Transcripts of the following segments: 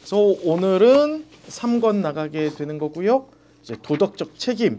그래서 오늘은 3권 나가게 되는 거고요. 이제 도덕적 책임에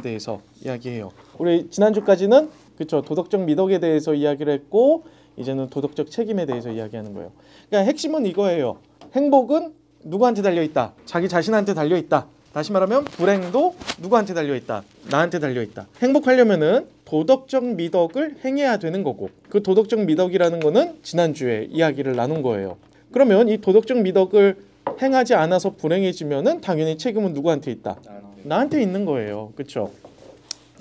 대해서 이야기해요. 우리 지난주까지는 그렇죠. 도덕적 미덕에 대해서 이야기를 했고 이제는 도덕적 책임에 대해서 이야기하는 거예요. 그러니까 핵심은 이거예요. 행복은 누구한테 달려 있다? 자기 자신한테 달려 있다. 다시 말하면 불행도 누구한테 달려 있다? 나한테 달려 있다. 행복하려면은 도덕적 미덕을 행해야 되는 거고 그 도덕적 미덕이라는 거는 지난주에 이야기를 나눈 거예요. 그러면 이 도덕적 미덕을 행하지 않아서 불행해지면은 당연히 책임은 누구한테 있다? 나한테 있는 거예요. 그렇죠?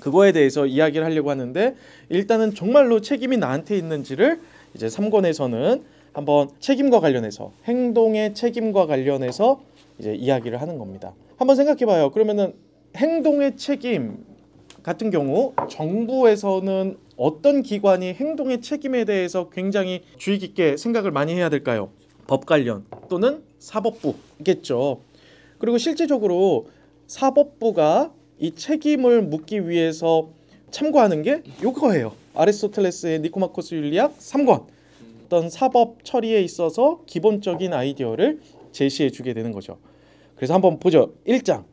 그거에 대해서 이야기를 하려고 하는데 일단은 정말로 책임이 나한테 있는지를 이제 3권에서는 한번 책임과 관련해서 행동의 책임과 관련해서 이제 이야기를 하는 겁니다. 한번 생각해 봐요. 그러면은 행동의 책임 같은 경우 정부에서는 어떤 기관이 행동의 책임에 대해서 굉장히 주의 깊게 생각을 많이 해야 될까요? 법 관련 또는 사법부겠죠. 그리고 실제적으로 사법부가 이 책임을 묻기 위해서 참고하는 게 이거예요. 아리스토텔레스의 니코마코스 윤리학 3권. 어떤 사법 처리에 있어서 기본적인 아이디어를 제시해 주게 되는 거죠. 그래서 한번 보죠. 1장.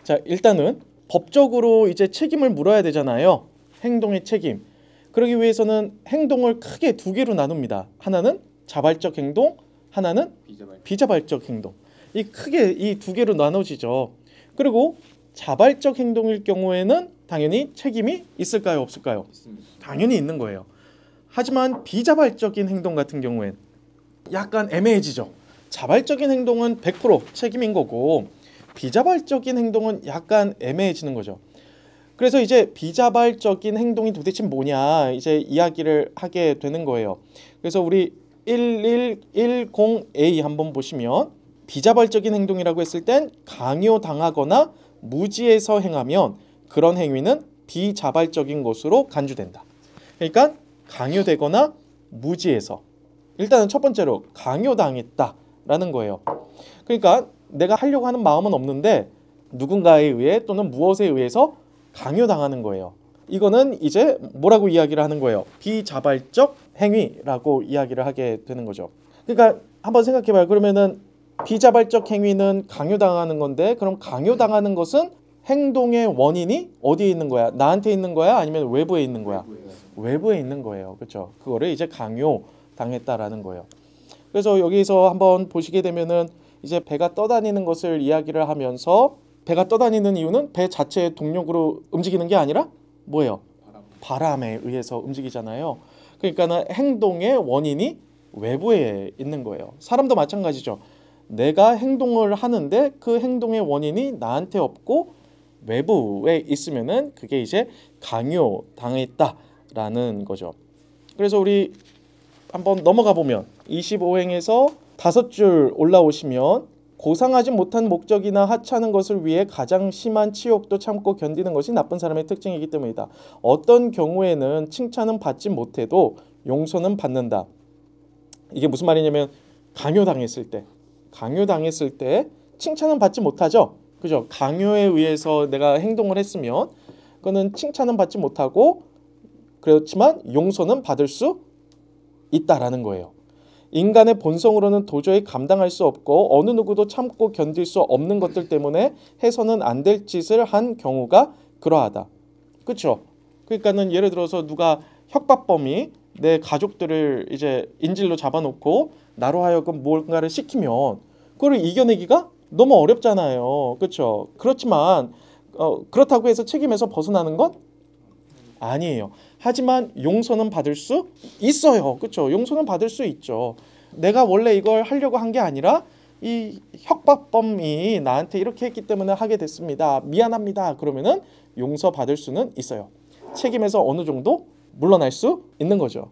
자, 일단은 법적으로 이제 책임을 물어야 되잖아요. 행동의 책임. 그러기 위해서는 행동을 크게 두 개로 나눕니다. 하나는 자발적 행동, 하나는 비자발적 행동. 이 크게 이 두 개로 나눠지죠. 그리고 자발적 행동일 경우에는 당연히 책임이 있을까요, 없을까요? 있습니다. 당연히 있는 거예요. 하지만 비자발적인 행동 같은 경우엔 약간 애매해지죠. 자발적인 행동은 100% 책임인 거고 비자발적인 행동은 약간 애매해지는 거죠. 그래서 이제 비자발적인 행동이 도대체 뭐냐 이제 이야기를 하게 되는 거예요. 그래서 우리 1110A 한번 보시면 비자발적인 행동이라고 했을 땐 강요당하거나 무지해서 행하면 그런 행위는 비자발적인 것으로 간주된다. 그러니까 강요되거나 무지해서 일단은 첫 번째로 강요당했다라는 거예요. 그러니까 내가 하려고 하는 마음은 없는데 누군가에 의해 또는 무엇에 의해서 강요당하는 거예요. 이거는 이제 뭐라고 이야기를 하는 거예요? 비자발적 행위라고 이야기를 하게 되는 거죠. 그러니까 한번 생각해봐요. 그러면은 비자발적 행위는 강요당하는 건데 그럼 강요당하는 것은 행동의 원인이 어디에 있는 거야? 나한테 있는 거야? 아니면 외부에 있는 거야? 외부에 있는 거예요. 그렇죠? 그거를 이제 강요당했다라는 거예요. 그래서 여기서 한번 보시게 되면은 이제 배가 떠다니는 것을 이야기를 하면서 배가 떠다니는 이유는 배 자체의 동력으로 움직이는 게 아니라 뭐예요? 바람에 의해서 움직이잖아요. 그러니까는 행동의 원인이 외부에 있는 거예요. 사람도 마찬가지죠. 내가 행동을 하는데 그 행동의 원인이 나한테 없고 외부에 있으면은 그게 이제 강요당했다라는 거죠. 그래서 우리 한번 넘어가 보면 25행에서 5줄 올라오시면 고상하지 못한 목적이나 하찮은 것을 위해 가장 심한 치욕도 참고 견디는 것이 나쁜 사람의 특징이기 때문이다. 어떤 경우에는 칭찬은 받지 못해도 용서는 받는다. 이게 무슨 말이냐면 강요당했을 때 칭찬은 받지 못하죠. 그죠? 강요에 의해서 내가 행동을 했으면 그거는 칭찬은 받지 못하고 그렇지만 용서는 받을 수 있다라는 거예요. 인간의 본성으로는 도저히 감당할 수 없고 어느 누구도 참고 견딜 수 없는 것들 때문에 해서는 안 될 짓을 한 경우가 그러하다. 그렇죠? 그러니까는 예를 들어서 누가 협박범이 내 가족들을 이제 인질로 잡아놓고 나로 하여금 뭔가를 시키면 그걸 이겨내기가 너무 어렵잖아요. 그렇죠? 그렇지만 그렇다고 해서 책임에서 벗어나는 건 아니에요. 하지만 용서는 받을 수 있어요. 그렇죠? 용서는 받을 수 있죠. 내가 원래 이걸 하려고 한 게 아니라 이 협박범이 나한테 이렇게 했기 때문에 하게 됐습니다. 미안합니다. 그러면은 용서받을 수는 있어요. 책임에서 어느 정도 물러날 수 있는 거죠.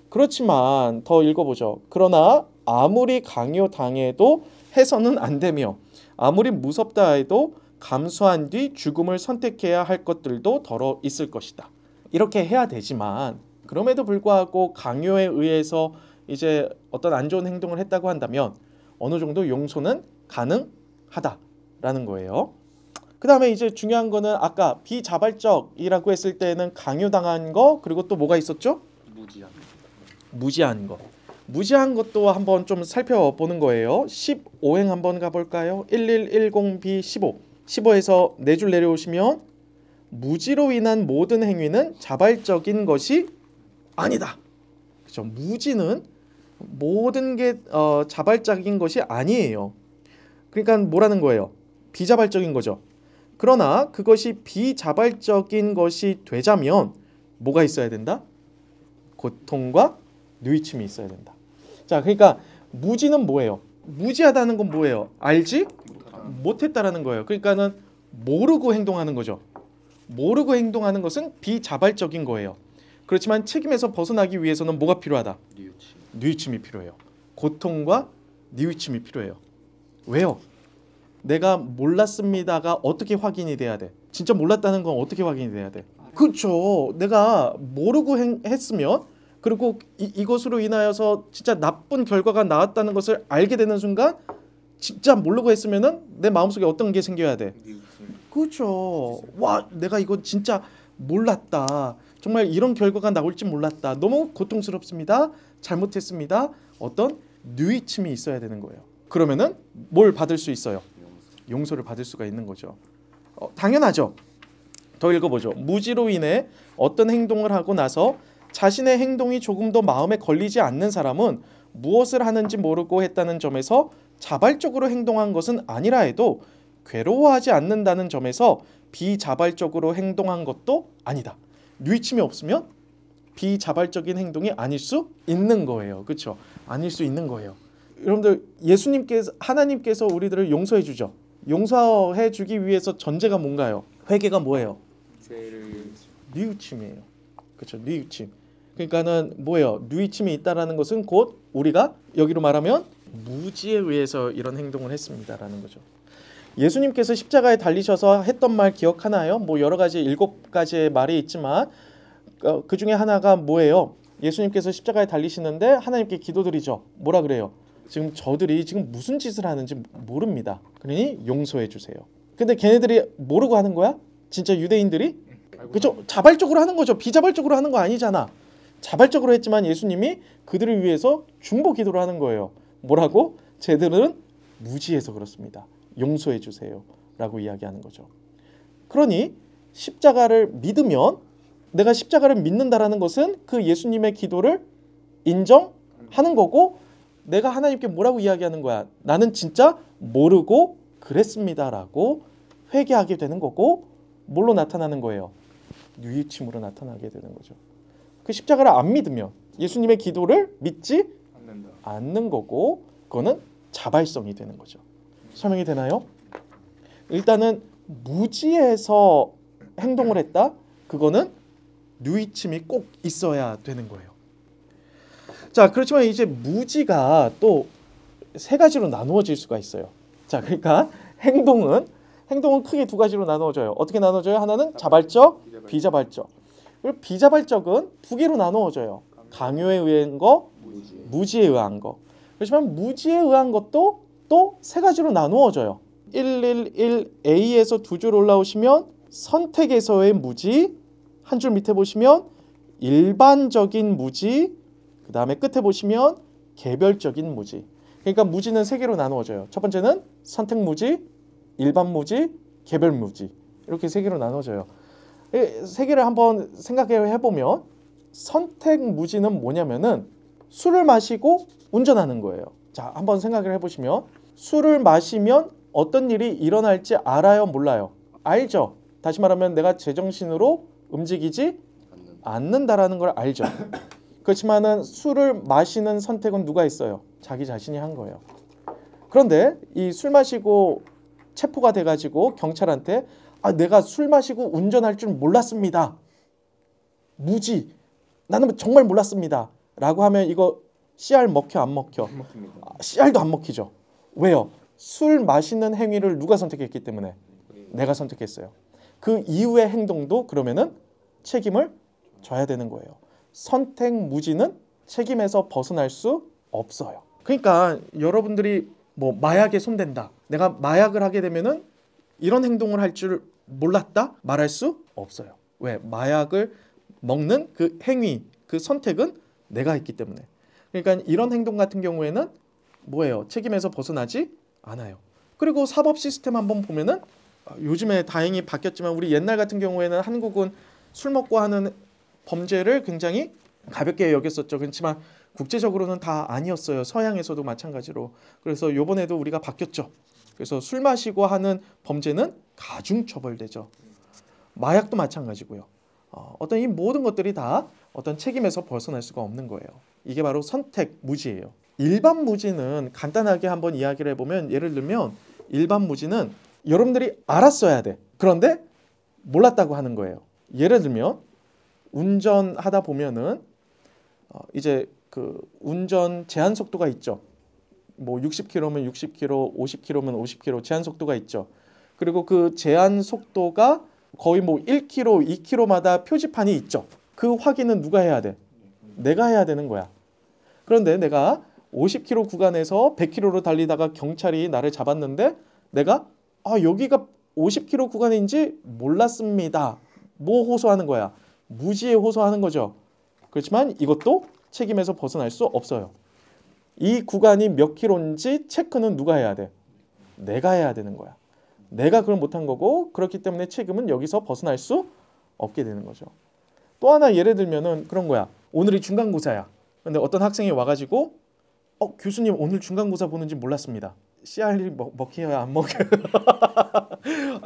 그렇지만 더 읽어보죠. 그러나 아무리 강요당해도 해서는 안 되며 아무리 무섭다 해도 감수한 뒤 죽음을 선택해야 할 것들도 더러 있을 것이다. 이렇게 해야 되지만 그럼에도 불구하고 강요에 의해서 이제 어떤 안 좋은 행동을 했다고 한다면 어느 정도 용서는 가능하다라는 거예요. 그 다음에 이제 중요한 거는 아까 비자발적이라고 했을 때는 강요당한 거 그리고 또 뭐가 있었죠? 무지한 거. 무지한 것도 한번 좀 살펴보는 거예요. 15행 한번 가볼까요? 1110B 15. 15에서 4줄 내려오시면 무지로 인한 모든 행위는 자발적인 것이 아니다. 그렇죠? 무지는 모든 게 자발적인 것이 아니에요. 그러니까 뭐라는 거예요? 비자발적인 거죠. 그러나 그것이 비자발적인 것이 되자면 뭐가 있어야 된다? 고통과 누이침이 있어야 된다. 자, 그러니까 무지는 뭐예요? 무지하다는 건 뭐예요? 알지 못했다라는 거예요. 그러니까는 모르고 행동하는 거죠. 모르고 행동하는 것은 비자발적인 거예요. 그렇지만 책임에서 벗어나기 위해서는 뭐가 필요하다? 뉘우침이 필요해요. 고통과 뉘우침이 필요해요. 왜요? 내가 몰랐습니다가 어떻게 확인이 돼야 돼? 진짜 몰랐다는 건 어떻게 확인이 돼야 돼? 그렇죠. 내가 모르고 했으면, 그리고 이것으로 인하여서 진짜 나쁜 결과가 나왔다는 것을 알게 되는 순간, 진짜 모르고 했으면은 내 마음속에 어떤 게 생겨야 돼? 그렇죠. 와, 내가 이거 진짜 몰랐다. 정말 이런 결과가 나올지 몰랐다. 너무 고통스럽습니다. 잘못했습니다. 어떤 뉘우침이 있어야 되는 거예요. 그러면은 뭘 받을 수 있어요? 용서를 받을 수가 있는 거죠. 당연하죠. 더 읽어보죠. 무지로 인해 어떤 행동을 하고 나서 자신의 행동이 조금 더 마음에 걸리지 않는 사람은 무엇을 하는지 모르고 했다는 점에서 자발적으로 행동한 것은 아니라 해도 괴로워하지 않는다는 점에서 비자발적으로 행동한 것도 아니다. 뉘우침이 없으면 비자발적인 행동이 아닐 수 있는 거예요. 그렇죠? 아닐 수 있는 거예요. 여러분들, 예수님께서, 하나님께서 우리들을 용서해 주죠. 용서해 주기 위해서 전제가 뭔가요? 회개가 뭐예요? 뉘우침이에요. 그렇죠? 뉘우침. 그러니까는 뭐예요? 뉘우침이 있다라는 것은 곧 우리가 여기로 말하면 무지에 의해서 이런 행동을 했습니다라는 거죠. 예수님께서 십자가에 달리셔서 했던 말 기억하나요? 뭐 여러 가지 7가지의 말이 있지만 그 중에 하나가 뭐예요? 예수님께서 십자가에 달리시는데 하나님께 기도드리죠. 뭐라 그래요? 지금 저들이 지금 무슨 짓을 하는지 모릅니다. 그러니 용서해 주세요. 근데 걔네들이 모르고 하는 거야? 진짜 유대인들이? 그죠? 자발적으로 하는 거죠. 비자발적으로 하는 거 아니잖아. 자발적으로 했지만 예수님이 그들을 위해서 중보 기도를 하는 거예요. 뭐라고? 쟤들은 무지해서 그렇습니다. 용서해 주세요. 라고 이야기하는 거죠. 그러니 십자가를 믿으면, 내가 십자가를 믿는다라는 것은 그 예수님의 기도를 인정하는 거고, 내가 하나님께 뭐라고 이야기하는 거야? 나는 진짜 모르고 그랬습니다라고 회개하게 되는 거고, 뭘로 나타나는 거예요? 뉘우침으로 나타나게 되는 거죠. 그 십자가를 안 믿으면, 예수님의 기도를 믿지 않는 거고, 그거는 자발성이 되는 거죠. 설명이 되나요? 일단은 무지해서 행동을 했다? 그거는 뉘우침이 꼭 있어야 되는 거예요. 자, 그렇지만 이제 무지가 또 3가지로 나누어질 수가 있어요. 자, 그러니까 행동은 크게 2가지로 나누어져요. 어떻게 나누어져요? 하나는 자발적, 비자발적. 그리고 비자발적은 2개로 나누어져요. 강요에 의한 거, 무지에 의한 거. 그렇지만 무지에 의한 것도 또 3가지로 나누어져요. 111A에서 2줄 올라오시면 선택에서의 무지, 한 줄 밑에 보시면 일반적인 무지, 그 다음에 끝에 보시면 개별적인 무지. 그러니까 무지는 3개로 나누어져요. 첫 번째는 선택 무지, 일반 무지, 개별 무지. 이렇게 3개로 나누어져요. 3개를 한번 생각해 보면, 선택 무지는 뭐냐면은 술을 마시고 운전하는 거예요. 자, 한번 생각을 해보시면, 술을 마시면 어떤 일이 일어날지 알아요, 몰라요? 알죠. 다시 말하면 내가 제정신으로 움직이지 않는다라는 걸 알죠. 그렇지만은 술을 마시는 선택은 누가 있어요? 자기 자신이 한 거예요. 그런데 이 술 마시고 체포가 돼가지고 경찰한테 내가 술 마시고 운전할 줄 몰랐습니다. 무지. 나는 정말 몰랐습니다. 라고 하면 이거 CR 먹혀 안 먹혀? CR도 안 먹히죠. 왜요? 술 마시는 행위를 누가 선택했기 때문에? 내가 선택했어요. 그 이후의 행동도 그러면은 책임을 져야 되는 거예요. 선택 무지는 책임에서 벗어날 수 없어요. 그러니까 여러분들이 뭐 마약에 손댄다, 내가 마약을 하게 되면은 이런 행동을 할 줄 몰랐다 말할 수 없어요. 왜? 마약을 먹는 그 행위, 그 선택은 내가 했기 때문에. 그러니까 이런 행동 같은 경우에는 뭐예요? 책임에서 벗어나지 않아요. 그리고 사법 시스템 한번 보면은 요즘에 다행히 바뀌었지만 우리 옛날 같은 경우에는 한국은 술 먹고 하는 범죄를 굉장히 가볍게 여겼었죠. 그렇지만 국제적으로는 다 아니었어요. 서양에서도 마찬가지로. 그래서 요번에도 우리가 바뀌었죠. 그래서 술 마시고 하는 범죄는 가중처벌되죠. 마약도 마찬가지고요. 어떤 이 모든 것들이 다 어떤 책임에서 벗어날 수가 없는 거예요. 이게 바로 선택 무지예요. 일반 무지는 간단하게 한번 이야기를 해보면 예를 들면 일반 무지는 여러분들이 알았어야 돼. 그런데 몰랐다고 하는 거예요. 예를 들면 운전하다 보면은 이제 그 운전 제한 속도가 있죠. 뭐 60km면 60km, 50km면 50km 제한 속도가 있죠. 그리고 그 제한 속도가 거의 뭐 1km, 2km마다 표지판이 있죠. 그 확인은 누가 해야 돼? 내가 해야 되는 거야. 그런데 내가 50km 구간에서 100km로 달리다가 경찰이 나를 잡았는데 내가 여기가 50km 구간인지 몰랐습니다. 뭐 호소하는 거야? 무지에 호소하는 거죠. 그렇지만 이것도 책임에서 벗어날 수 없어요. 이 구간이 몇 킬로인지 체크는 누가 해야 돼? 내가 해야 되는 거야. 내가 그걸 못한 거고 그렇기 때문에 책임은 여기서 벗어날 수 없게 되는 거죠. 또 하나 예를 들면은 그런 거야. 오늘이 중간고사야. 근데 어떤 학생이 와가지고 교수님 오늘 중간고사 보는지 몰랐습니다. CR이 먹혀요 안 먹혀요?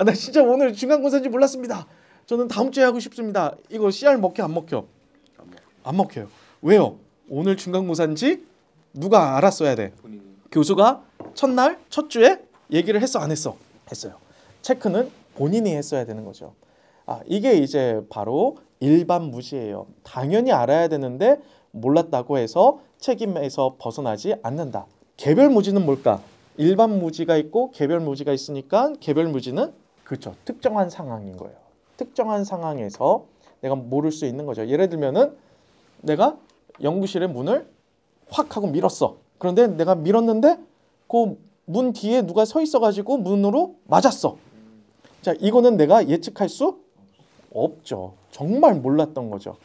나 진짜 오늘 중간고사인지 몰랐습니다. 저는 다음 주에 하고 싶습니다. 이거 CR 먹혀 안 먹혀? 안 먹혀요. 왜요? 오늘 중간고사인지 누가 알았어야 돼? 교수가 첫날 첫 주에 얘기를 했어 안 했어? 했어요. 체크는 본인이 했어야 되는 거죠. 이게 이제 바로 일반 무지예요. 당연히 알아야 되는데 몰랐다고 해서 책임에서 벗어나지 않는다. 개별 무지는 뭘까? 일반 무지가 있고 개별 무지가 있으니까 개별 무지는 그렇죠. 특정한 상황인 거예요. 특정한 상황에서 내가 모를 수 있는 거죠. 예를 들면은 내가 연구실의 문을 확 하고 밀었어. 그런데 내가 밀었는데 그 문 뒤에 누가 서 있어가지고 문으로 맞았어. 자, 이거는 내가 예측할 수 없죠. 정말 몰랐던 거죠.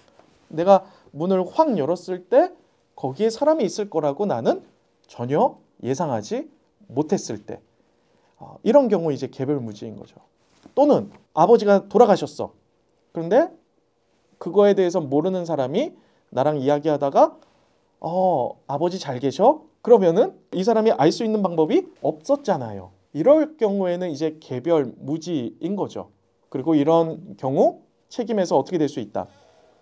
내가 문을 확 열었을 때 거기에 사람이 있을 거라고 나는 전혀 예상하지 못했을 때 이런 경우 이제 개별 무지인 거죠. 또는 아버지가 돌아가셨어. 그런데 그거에 대해서 모르는 사람이 나랑 이야기하다가 아버지 잘 계셔? 그러면은 이 사람이 알 수 있는 방법이 없었잖아요. 이럴 경우에는 이제 개별 무지인 거죠. 그리고 이런 경우 책임에서 어떻게 될 수 있다?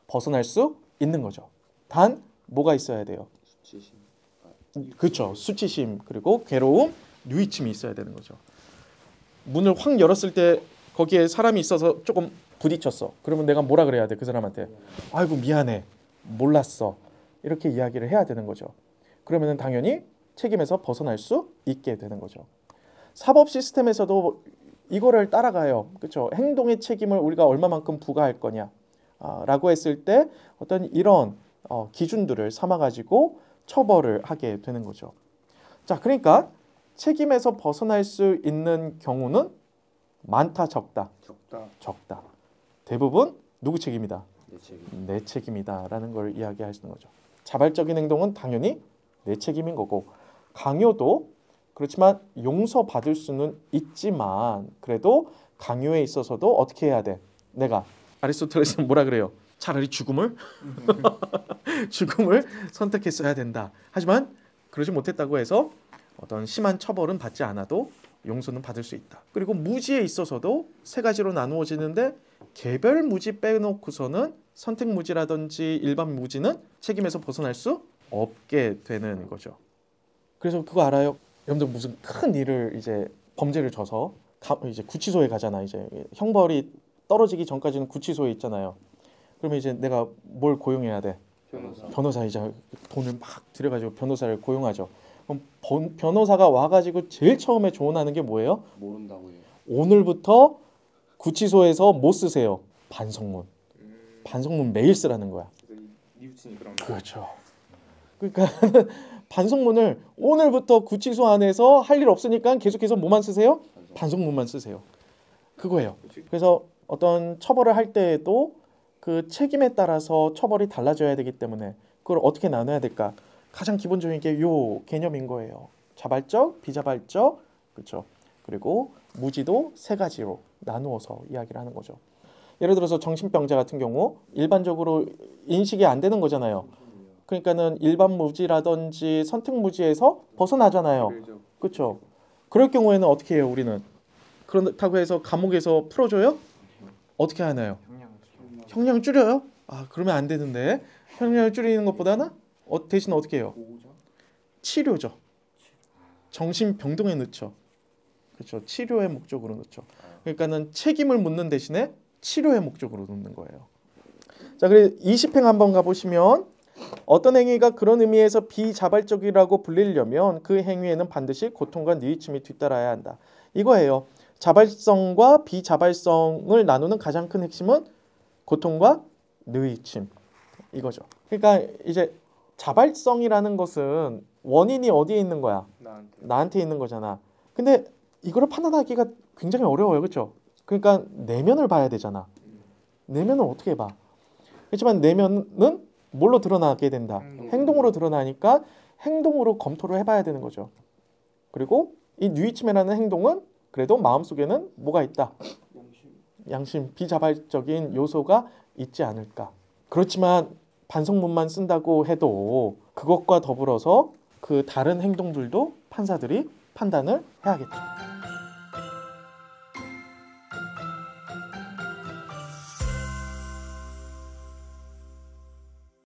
벗어날 수 있는 거죠. 단 뭐가 있어야 돼요? 수치심. 그렇죠. 수치심 그리고 괴로움, 누이침이 있어야 되는 거죠. 문을 확 열었을 때 거기에 사람이 있어서 조금 부딪혔어. 그러면 내가 뭐라 그래야 돼? 그 사람한테 아이고 미안해. 몰랐어. 이렇게 이야기를 해야 되는 거죠. 그러면 당연히 책임에서 벗어날 수 있게 되는 거죠. 사법 시스템에서도 이거를 따라가요. 그렇죠? 행동의 책임을 우리가 얼마만큼 부과할 거냐 라고 했을 때 어떤 이런 기준들을 삼아가지고 처벌을 하게 되는 거죠. 자, 그러니까 책임에서 벗어날 수 있는 경우는 많다, 적다? 적다. 대부분 누구 책임이다? 내 책임이다라는 걸 이야기하시는 거죠. 자발적인 행동은 당연히 내 책임인 거고 강요도 그렇지만 용서받을 수는 있지만 그래도 강요에 있어서도 어떻게 해야 돼? 내가 아리스토텔레스는 뭐라 그래요? 차라리 죽음을 죽음을 선택했어야 된다. 하지만 그러지 못했다고 해서 어떤 심한 처벌은 받지 않아도 용서는 받을 수 있다. 그리고 무지에 있어서도 세 가지로 나누어지는데 개별 무지 빼놓고서는 선택 무지라든지 일반 무지는 책임에서 벗어날 수 없게 되는 거죠. 그래서 그거 알아요? 여러분들 무슨 큰 일을 이제 범죄를 져서 이제 구치소에 가잖아. 이제 형벌이 떨어지기 전까지는 구치소에 있잖아요. 그러면 이제 내가 뭘 고용해야 돼? 변호사 이제 돈을 막 들여가지고 변호사를 고용하죠. 그럼 변호사가 와가지고 제일 처음에 조언하는 게 뭐예요? 모른다고 해요. 오늘부터 구치소에서 못 쓰세요. 반성문. 반성문 매일 쓰라는 거야. 이웃친이 그런 그렇죠. 그러니까 반성문을 오늘부터 구치소 안에서 할 일 없으니까 계속해서 뭐만 쓰세요? 반성문만 쓰세요. 그거예요. 그래서 어떤 처벌을 할 때에도 그 책임에 따라서 처벌이 달라져야 되기 때문에 그걸 어떻게 나눠야 될까? 가장 기본적인 게 요 개념인 거예요. 자발적, 비자발적, 그렇죠. 그리고 무지도 세 가지로 나누어서 이야기를 하는 거죠. 예를 들어서 정신병자 같은 경우 일반적으로 인식이 안 되는 거잖아요. 그러니까는 일반 무지라든지 선택 무지에서 벗어나잖아요. 그렇죠. 그럴 경우에는 어떻게 해요, 우리는? 그렇다고 해서 감옥에서 풀어줘요? 어떻게 하나요? 형량을 줄여요? 아, 그러면 안 되는데. 형량을 줄이는 것보다는 대신 어떻게 해요? 치료죠. 정신병동에 넣죠. 그렇죠. 치료의 목적으로 넣죠. 그러니까는 책임을 묻는 대신에 치료의 목적으로 넣는 거예요. 자, 그리고 20행 한번 가보시면 어떤 행위가 그런 의미에서 비자발적이라고 불리려면 그 행위에는 반드시 고통과 뉘우침이 뒤따라야 한다. 이거예요. 자발성과 비자발성을 나누는 가장 큰 핵심은 고통과 뉘우침 이거죠. 그러니까 이제 자발성이라는 것은 원인이 어디에 있는 거야? 나한테 있는 거잖아. 근데 이거를 판단하기가 굉장히 어려워요. 그렇죠? 그러니까 내면을 봐야 되잖아. 내면을 어떻게 봐? 그렇지만 내면은 뭘로 드러나게 된다? 행동으로 드러나니까 행동으로 검토를 해봐야 되는 거죠. 그리고 이 뉘우침이라는 행동은 그래도 마음속에는 뭐가 있다? 양심, 비자발적인 요소가 있지 않을까. 그렇지만 반성문만 쓴다고 해도 그것과 더불어서 그 다른 행동들도 판사들이 판단을 해야겠죠.